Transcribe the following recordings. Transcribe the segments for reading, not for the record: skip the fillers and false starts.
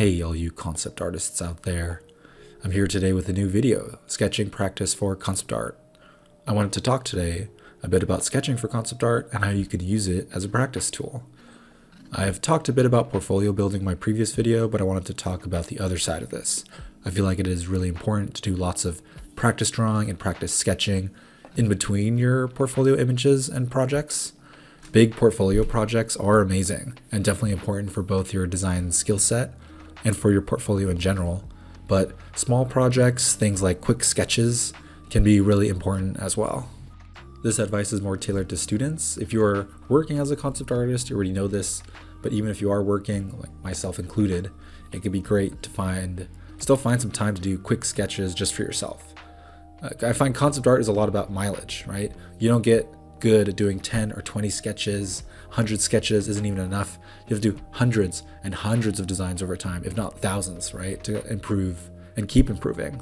Hey all you concept artists out there. I'm here today with a new video, sketching practice for concept art. I wanted to talk today a bit about sketching for concept art and how you could use it as a practice tool. I've talked a bit about portfolio building in my previous video, but I wanted to talk about the other side of this. I feel like it is really important to do lots of practice drawing and practice sketching in between your portfolio images and projects. Big portfolio projects are amazing and definitely important for both your design skill set and for your portfolio in general, but small projects, things like quick sketches, can be really important as well. This advice is more tailored to students. If you are working as a concept artist, you already know this, but even if you are working, like myself included, it can be great to still find some time to do quick sketches just for yourself. I find concept art is a lot about mileage, right? You don't get good at doing 10 or 20 sketches. 100 sketches isn't even enough. You have to do hundreds and hundreds of designs over time, if not thousands, right? To improve and keep improving.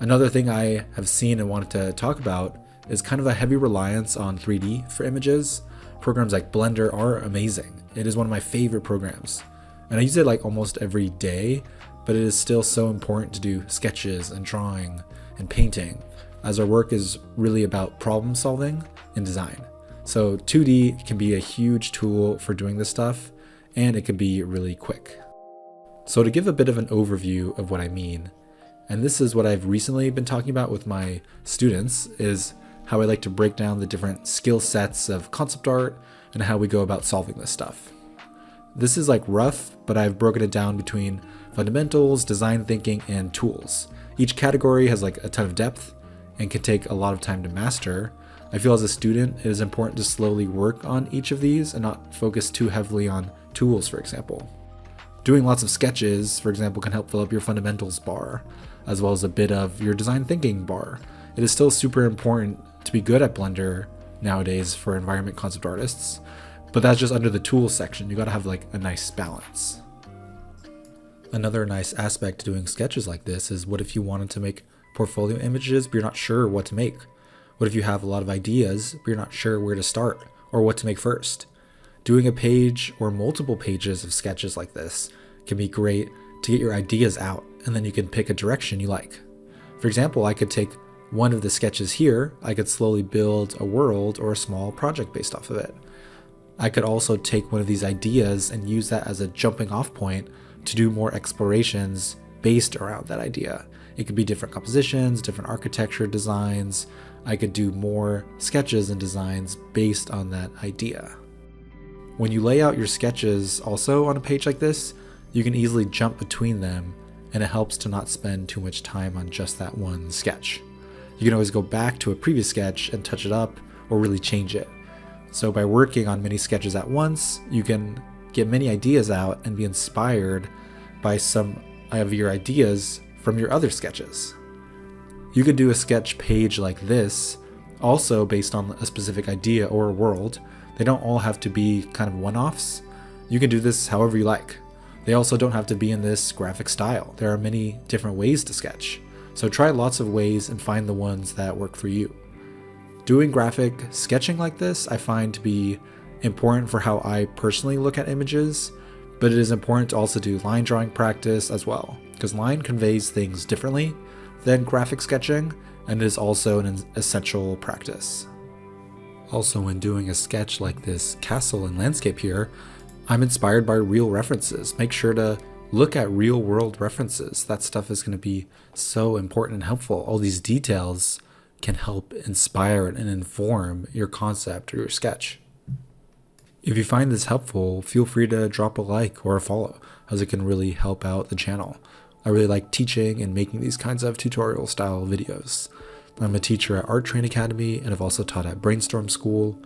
Another thing I have seen and wanted to talk about is kind of a heavy reliance on 3D for images. Programs like Blender are amazing. It is one of my favorite programs. And I use it like almost every day, but it is still so important to do sketches and drawing and painting, as our work is really about problem solving and design. So 2D can be a huge tool for doing this stuff, and it can be really quick. So to give a bit of an overview of what I mean, and this is what I've recently been talking about with my students, is how I like to break down the different skill sets of concept art and how we go about solving this stuff. This is like rough, but I've broken it down between fundamentals, design thinking, and tools. Each category has like a ton of depth and can take a lot of time to master. I feel as a student, it is important to slowly work on each of these and not focus too heavily on tools, for example. Doing lots of sketches, for example, can help fill up your fundamentals bar, as well as a bit of your design thinking bar. It is still super important to be good at Blender nowadays for environment concept artists, but that's just under the tools section. You gotta have like a nice balance. Another nice aspect to doing sketches like this is, what if you wanted to make portfolio images but you're not sure what to make? What if you have a lot of ideas but you're not sure where to start or what to make first? Doing a page or multiple pages of sketches like this can be great to get your ideas out, and then you can pick a direction you like. For example, I could take one of the sketches here, I could slowly build a world or a small project based off of it. I could also take one of these ideas and use that as a jumping off point to do more explorations based around that idea. It could be different compositions, different architecture designs. I could do more sketches and designs based on that idea. When you lay out your sketches also on a page like this, you can easily jump between them, and it helps to not spend too much time on just that one sketch. You can always go back to a previous sketch and touch it up or really change it. So by working on many sketches at once, you can get many ideas out and be inspired by some of your ideas from your other sketches. You could do a sketch page like this also based on a specific idea or a world. They don't all have to be kind of one-offs. You can do this however you like. They also don't have to be in this graphic style. There are many different ways to sketch. So try lots of ways and find the ones that work for you. Doing graphic sketching like this I find to be important for how I personally look at images, but it is important to also do line drawing practice as well, because line conveys things differently than graphic sketching, and it is also an essential practice. Also, when doing a sketch like this castle and landscape here, I'm inspired by real references. Make sure to look at real world references. That stuff is going to be so important and helpful. All these details can help inspire and inform your concept or your sketch. If you find this helpful, feel free to drop a like or a follow, as it can really help out the channel. I really like teaching and making these kinds of tutorial style videos. I'm a teacher at Art Train Academy and I've also taught at Brainstorm School.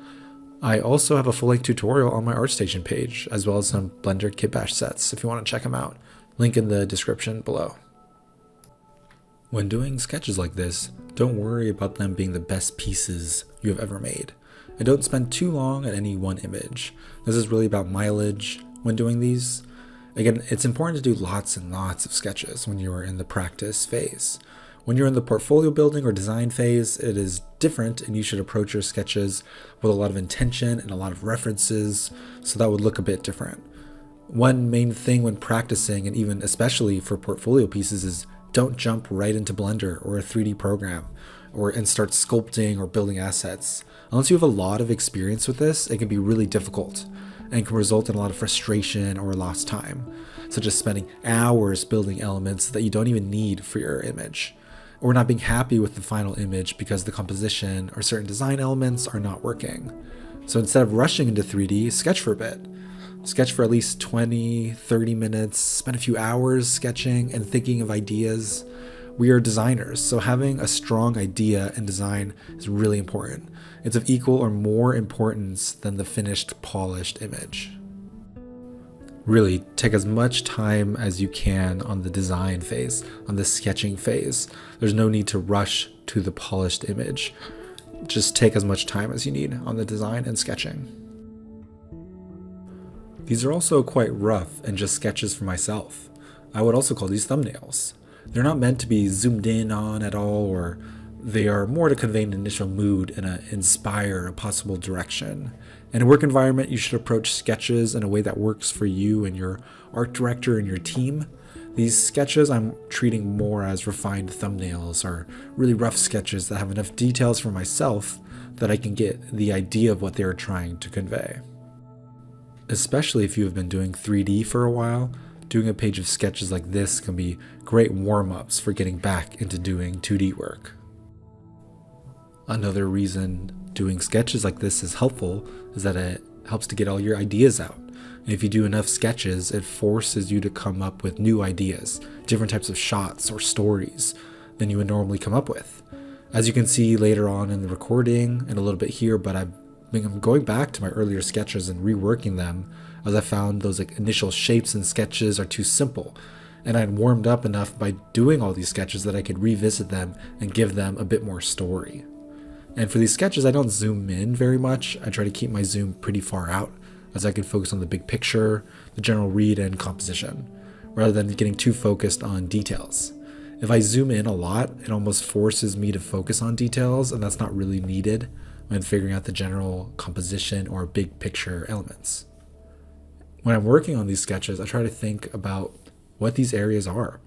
I also have a full-length tutorial on my ArtStation page, as well as some Blender Kit Bash sets if you want to check them out. Link in the description below. When doing sketches like this, don't worry about them being the best pieces you have ever made. And don't spend too long on any one image. This is really about mileage when doing these. Again, it's important to do lots and lots of sketches when you are in the practice phase. When you're in the portfolio building or design phase, it is different, and you should approach your sketches with a lot of intention and a lot of references, so that would look a bit different. One main thing when practicing, and even especially for portfolio pieces, is don't jump right into Blender or a 3D program and start sculpting or building assets. Unless you have a lot of experience with this, it can be really difficult and can result in a lot of frustration or lost time, such as spending hours building elements that you don't even need for your image, or not being happy with the final image because the composition or certain design elements are not working. So instead of rushing into 3D, sketch for a bit. Sketch for at least 20, 30 minutes, spend a few hours sketching and thinking of ideas. We are designers, so having a strong idea and design is really important. It's of equal or more importance than the finished, polished image. Really, take as much time as you can on the design phase, on the sketching phase. There's no need to rush to the polished image. Just take as much time as you need on the design and sketching. These are also quite rough and just sketches for myself. I would also call these thumbnails. They're not meant to be zoomed in on at all, or they are more to convey an initial mood and inspire a possible direction. In a work environment, you should approach sketches in a way that works for you and your art director and your team. These sketches I'm treating more as refined thumbnails or really rough sketches that have enough details for myself that I can get the idea of what they're trying to convey. Especially if you have been doing 3D for a while, doing a page of sketches like this can be great warm-ups for getting back into doing 2D work. Another reason doing sketches like this is helpful is that it helps to get all your ideas out. And if you do enough sketches, it forces you to come up with new ideas, different types of shots or stories than you would normally come up with. As you can see later on in the recording and a little bit here, but I'm going back to my earlier sketches and reworking them as I found those initial shapes and sketches are too simple, and I'd warmed up enough by doing all these sketches that I could revisit them and give them a bit more story. And for these sketches, I don't zoom in very much. I try to keep my zoom pretty far out as I can focus on the big picture, the general read, and composition, rather than getting too focused on details. If I zoom in a lot, it almost forces me to focus on details, and that's not really needed when figuring out the general composition or big picture elements. When I'm working on these sketches, I try to think about what these areas are.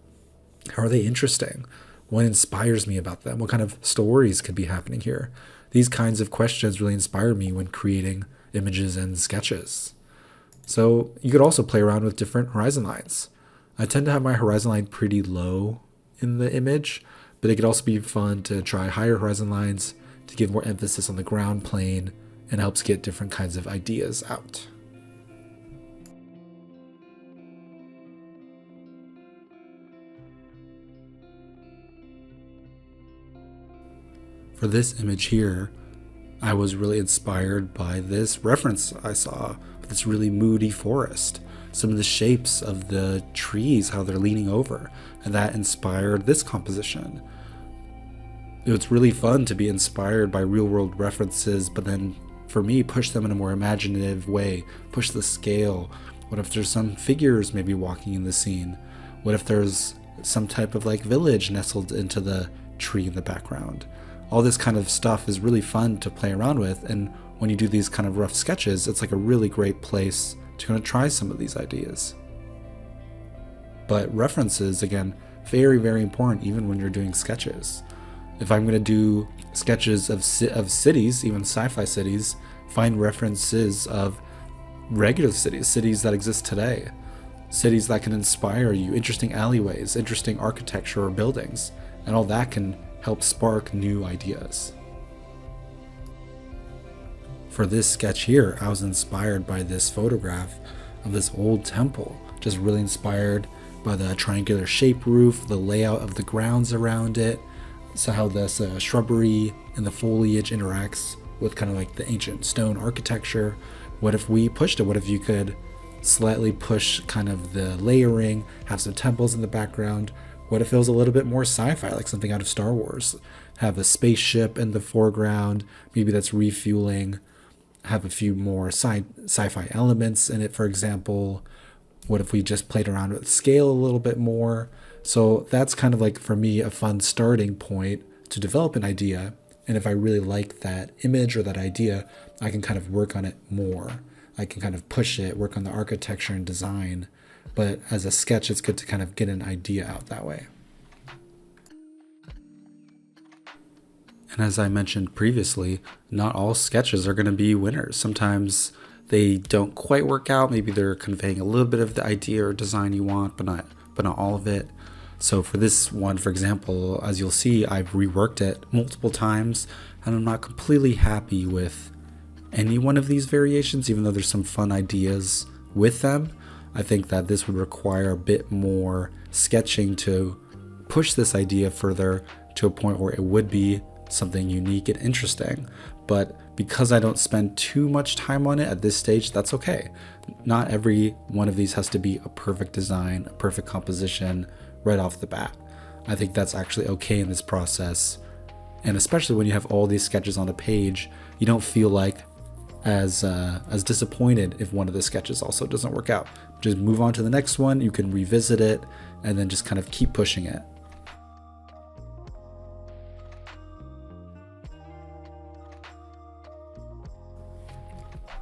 How are they interesting? What inspires me about them? What kind of stories could be happening here? These kinds of questions really inspire me when creating images and sketches. So you could also play around with different horizon lines. I tend to have my horizon line pretty low in the image, but it could also be fun to try higher horizon lines to give more emphasis on the ground plane and helps get different kinds of ideas out. For this image here, I was really inspired by this reference I saw, this really moody forest. Some of the shapes of the trees, how they're leaning over, and that inspired this composition. It's really fun to be inspired by real-world references, but then for me, push them in a more imaginative way, push the scale. What if there's some figures maybe walking in the scene? What if there's some type of village nestled into the tree in the background? All this kind of stuff is really fun to play around with, and when you do these kind of rough sketches, it's a really great place to kind of try some of these ideas. But references, again, very, very important even when you're doing sketches. If I'm going to do sketches of cities, even sci-fi cities, find references of regular cities that exist today, cities that can inspire you, interesting alleyways, interesting architecture or buildings, and all that can help spark new ideas. For this sketch here, I was inspired by this photograph of this old temple, just really inspired by the triangular shape roof, the layout of the grounds around it, so how this shrubbery and the foliage interacts with kind of the ancient stone architecture. What if we pushed it? What if you could slightly push kind of the layering, have some temples in the background? What if it was a little bit more sci-fi, like something out of Star Wars? Have a spaceship in the foreground, maybe that's refueling, have a few more sci-fi elements in it, for example. What if we just played around with scale a little bit more? So that's kind of for me, a fun starting point to develop an idea. And if I really like that image or that idea, I can kind of work on it more. I can kind of push it, work on the architecture and design. But as a sketch, it's good to kind of get an idea out that way. And as I mentioned previously, not all sketches are going to be winners. Sometimes they don't quite work out. Maybe they're conveying a little bit of the idea or design you want, but not all of it. So for this one, for example, as you'll see, I've reworked it multiple times, and I'm not completely happy with any one of these variations, even though there's some fun ideas with them. I think that this would require a bit more sketching to push this idea further to a point where it would be something unique and interesting. But because I don't spend too much time on it at this stage, that's okay. Not every one of these has to be a perfect design, a perfect composition right off the bat. I think that's actually okay in this process. And especially when you have all these sketches on a page, you don't feel like as disappointed if one of the sketches also doesn't work out. Just move on to the next one, you can revisit it, and then just kind of keep pushing it.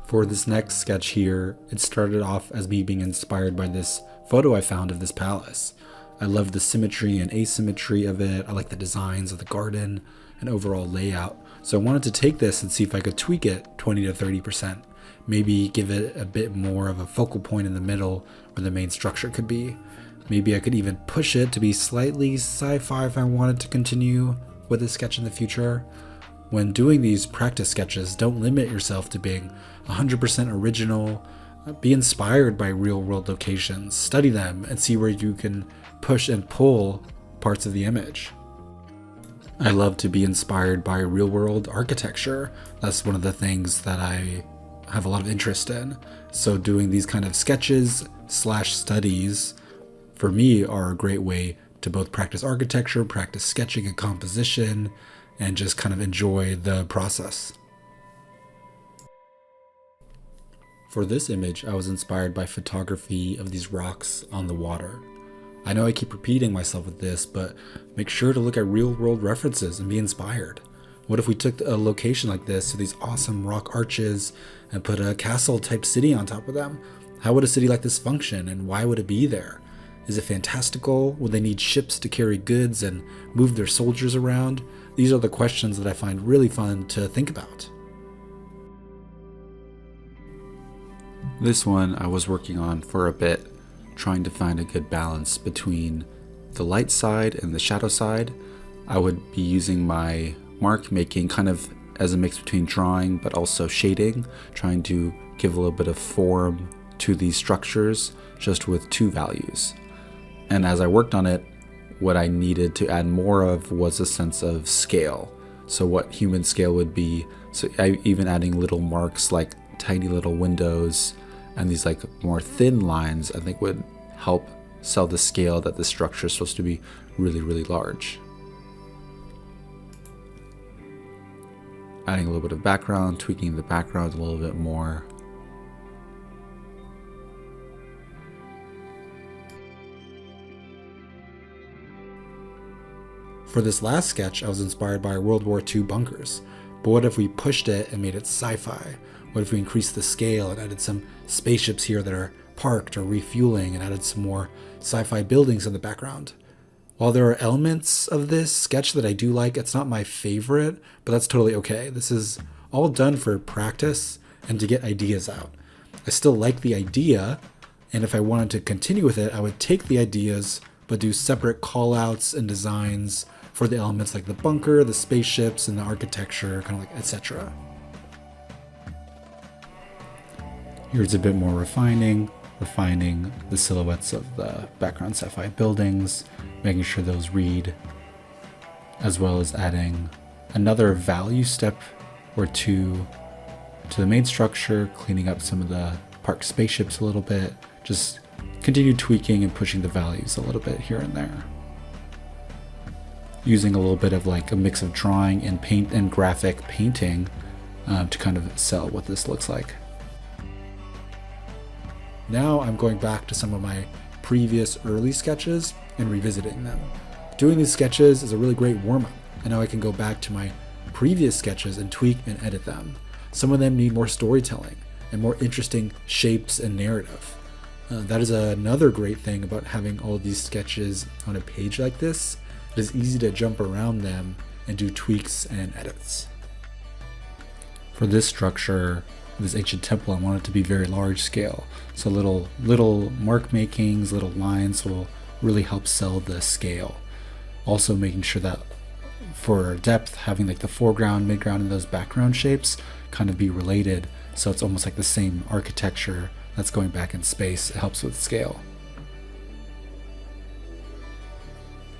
For this next sketch here, it started off as me being inspired by this photo I found of this palace. I love the symmetry and asymmetry of it. I like the designs of the garden and overall layout. So I wanted to take this and see if I could tweak it 20 to 30%. Maybe give it a bit more of a focal point in the middle where the main structure could be. Maybe I could even push it to be slightly sci-fi if I wanted to continue with this sketch in the future. When doing these practice sketches, don't limit yourself to being 100% original. Be inspired by real-world locations, study them, and see where you can push and pull parts of the image. I love to be inspired by real-world architecture. That's one of the things that I have a lot of interest in. So doing these kind of sketches / studies for me are a great way to both practice architecture, practice sketching and composition, and just kind of enjoy the process. For this image, I was inspired by photography of these rocks on the water. I know I keep repeating myself with this, but make sure to look at real-world references and be inspired. What if we took a location like this to these awesome rock arches and put a castle-type city on top of them? How would a city like this function, and why would it be there? Is it fantastical? Would they need ships to carry goods and move their soldiers around? These are the questions that I find really fun to think about. This one I was working on for a bit, trying to find a good balance between the light side and the shadow side. I would be using my mark making kind of as a mix between drawing but also shading, trying to give a little bit of form to these structures just with two values. And as I worked on it, what I needed to add more of was a sense of scale. So what human scale would be. So even adding little marks like tiny little windows and these like more thin lines, I think would help sell the scale that the structure is supposed to be really, really large. Adding a little bit of background, tweaking the background a little bit more. For this last sketch, I was inspired by World War II bunkers. But what if we pushed it and made it sci-fi? What if we increased the scale and added some spaceships here that are parked or refueling and added some more sci-fi buildings in the background? While there are elements of this sketch that I do like, it's not my favorite, but that's totally okay. This is all done for practice and to get ideas out. I still like the idea, and if I wanted to continue with it, I would take the ideas, but do separate call-outs and designs for the elements like the bunker, the spaceships, and the architecture, kind of like etc. Here's a bit more refining the silhouettes of the background sci-fi buildings, making sure those read, as well as adding another value step or two to the main structure, cleaning up some of the parked spaceships a little bit, just continue tweaking and pushing the values a little bit here and there. Using a little bit of like a mix of drawing and paint and graphic painting to kind of sell what this looks like. Now I'm going back to some of my previous early sketches and revisiting them. Doing these sketches is a really great warm-up, and now I can go back to my previous sketches and tweak and edit them. Some of them need more storytelling, and more interesting shapes and narrative. That is another great thing about having all these sketches on a page like this. It is easy to jump around them and do tweaks and edits. For this structure, this ancient temple, I want it to be very large scale. So little mark makings, little lines will really help sell the scale. Also making sure that for depth, having like the foreground, midground, and those background shapes kind of be related. So it's almost like the same architecture that's going back in space. It helps with scale.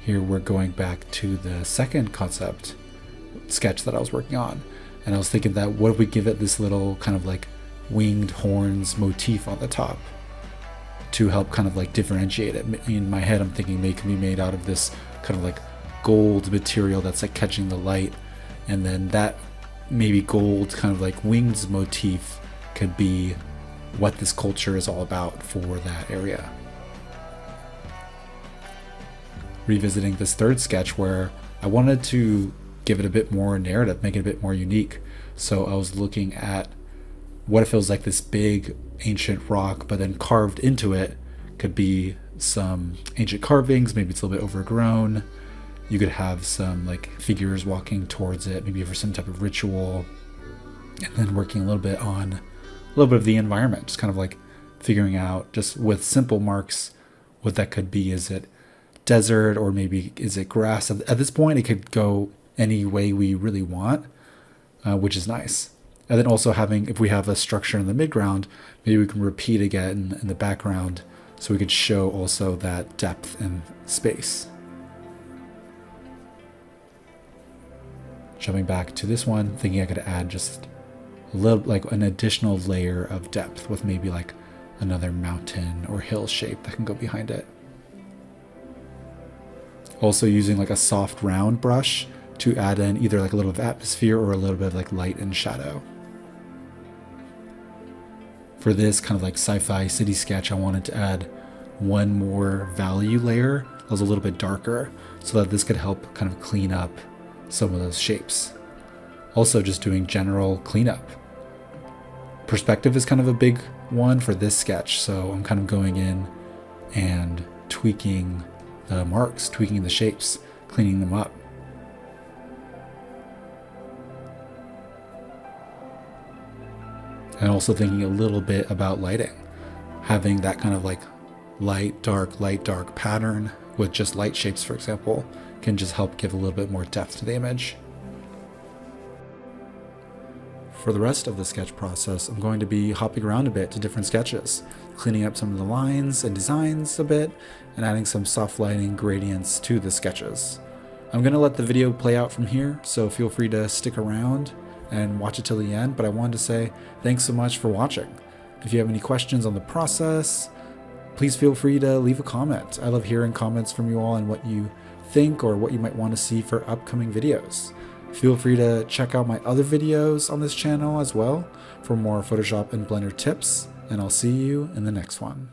Here we're going back to the second concept sketch that I was working on. And I was thinking that what if we give it this little kind of like winged horns motif on the top to help kind of like differentiate it. In my head, I'm thinking they can be made out of this kind of like gold material that's like catching the light. And then that maybe gold kind of like wings motif could be what this culture is all about for that area. Revisiting this third sketch where I wanted to give it a bit more narrative, make it a bit more unique. So I was looking at what if it was like this big ancient rock, but then carved into it could be some ancient carvings, maybe it's a little bit overgrown. You could have some like figures walking towards it, maybe for some type of ritual, and then working a little bit of the environment, just kind of like figuring out just with simple marks what that could be. Is it desert, or maybe is it grass? At this point, it could go any way we really want, which is nice. And then also having, if we have a structure in the midground, maybe we can repeat again in the background, so we could show also that depth and space. Jumping back to this one, thinking I could add just a little, like an additional layer of depth with maybe like another mountain or hill shape that can go behind it. Also using like a soft round brush to add in either like a little of atmosphere or a little bit of like light and shadow. For this kind of like sci-fi city sketch, I wanted to add one more value layer that was a little bit darker, so that this could help kind of clean up some of those shapes. Also just doing general cleanup. Perspective is kind of a big one for this sketch, so I'm kind of going in and tweaking the marks, tweaking the shapes, cleaning them up. And also thinking a little bit about lighting. Having that kind of like light, dark pattern with just light shapes, for example, can just help give a little bit more depth to the image. For the rest of the sketch process, I'm going to be hopping around a bit to different sketches, cleaning up some of the lines and designs a bit, and adding some soft lighting gradients to the sketches. I'm going to let the video play out from here, so feel free to stick around and watch it till the end, but I wanted to say thanks so much for watching. If you have any questions on the process, please feel free to leave a comment. I love hearing comments from you all and what you think or what you might want to see for upcoming videos. Feel free to check out my other videos on this channel as well for more Photoshop and Blender tips, and I'll see you in the next one.